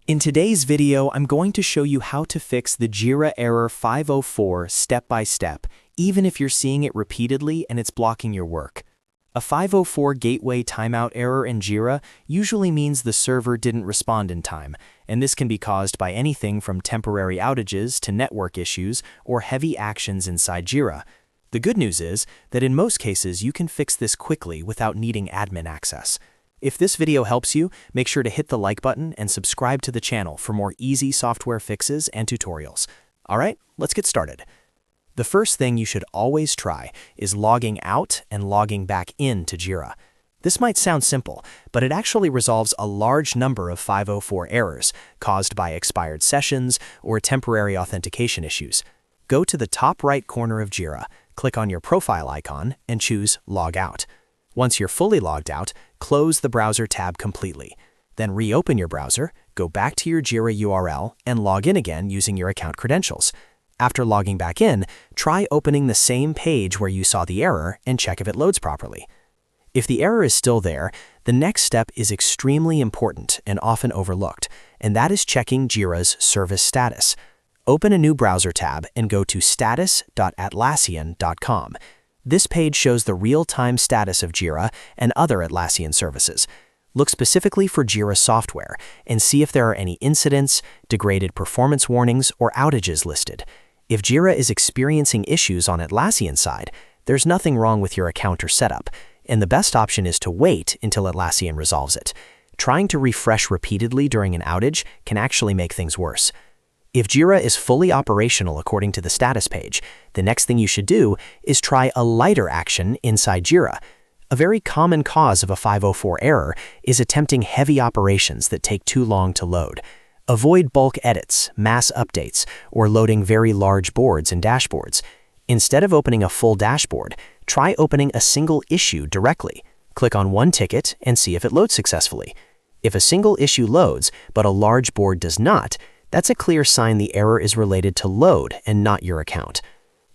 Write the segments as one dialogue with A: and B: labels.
A: In today's video, I'm going to show you how to fix the Jira Error 504 step by step, even if you're seeing it repeatedly and it's blocking your work. A 504 gateway timeout error in Jira usually means the server didn't respond in time, and this can be caused by anything from temporary outages to network issues or heavy actions inside Jira. The good news is that in most cases you can fix this quickly without needing admin access. If this video helps you, make sure to hit the like button and subscribe to the channel for more easy software fixes and tutorials. Alright, let's get started. The first thing you should always try is logging out and logging back into Jira. This might sound simple, but it actually resolves a large number of 504 errors caused by expired sessions or temporary authentication issues. Go to the top right corner of Jira, click on your profile icon, and choose Log Out. Once you're fully logged out, close the browser tab completely. Then reopen your browser, go back to your Jira URL, and log in again using your account credentials. After logging back in, try opening the same page where you saw the error and check if it loads properly. If the error is still there, the next step is extremely important and often overlooked, and that is checking Jira's service status. Open a new browser tab and go to status.atlassian.com. This page shows the real-time status of Jira and other Atlassian services. Look specifically for Jira software and see if there are any incidents, degraded performance warnings, or outages listed. If Jira is experiencing issues on Atlassian side, there's nothing wrong with your account or setup, and the best option is to wait until Atlassian resolves it. Trying to refresh repeatedly during an outage can actually make things worse. If Jira is fully operational according to the status page, the next thing you should do is try a lighter action inside Jira. A very common cause of a 504 error is attempting heavy operations that take too long to load. Avoid bulk edits, mass updates, or loading very large boards and dashboards. Instead of opening a full dashboard, try opening a single issue directly. Click on one ticket and see if it loads successfully. If a single issue loads, but a large board does not, that's a clear sign the error is related to load and not your account.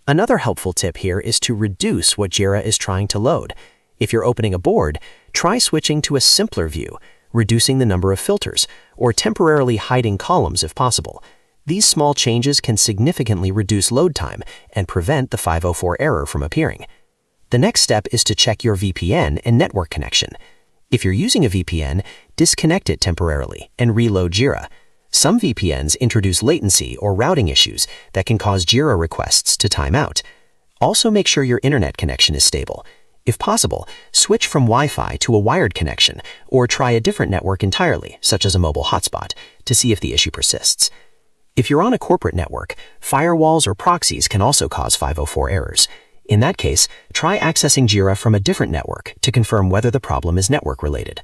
A: Another helpful tip here is to reduce what Jira is trying to load. If you're opening a board, try switching to a simpler view, reducing the number of filters, or temporarily hiding columns if possible. These small changes can significantly reduce load time and prevent the 504 error from appearing. The next step is to check your VPN and network connection. If you're using a VPN, disconnect it temporarily and reload Jira. Some VPNs introduce latency or routing issues that can cause Jira requests to time out. Also make sure your internet connection is stable. If possible, switch from Wi-Fi to a wired connection or try a different network entirely, such as a mobile hotspot, to see if the issue persists. If you're on a corporate network, firewalls or proxies can also cause 504 errors. In that case, try accessing Jira from a different network to confirm whether the problem is network-related.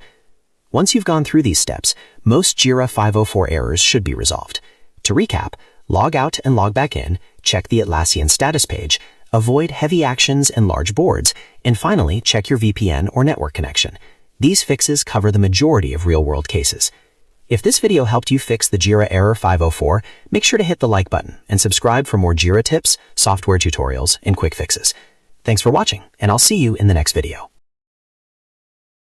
A: Once you've gone through these steps, most Jira 504 errors should be resolved. To recap, log out and log back in, check the Atlassian status page, avoid heavy actions and large boards, and finally, check your VPN or network connection. These fixes cover the majority of real-world cases. If this video helped you fix the Jira Error 504, make sure to hit the like button and subscribe for more Jira tips, software tutorials, and quick fixes. Thanks for watching, and I'll see you in the next video.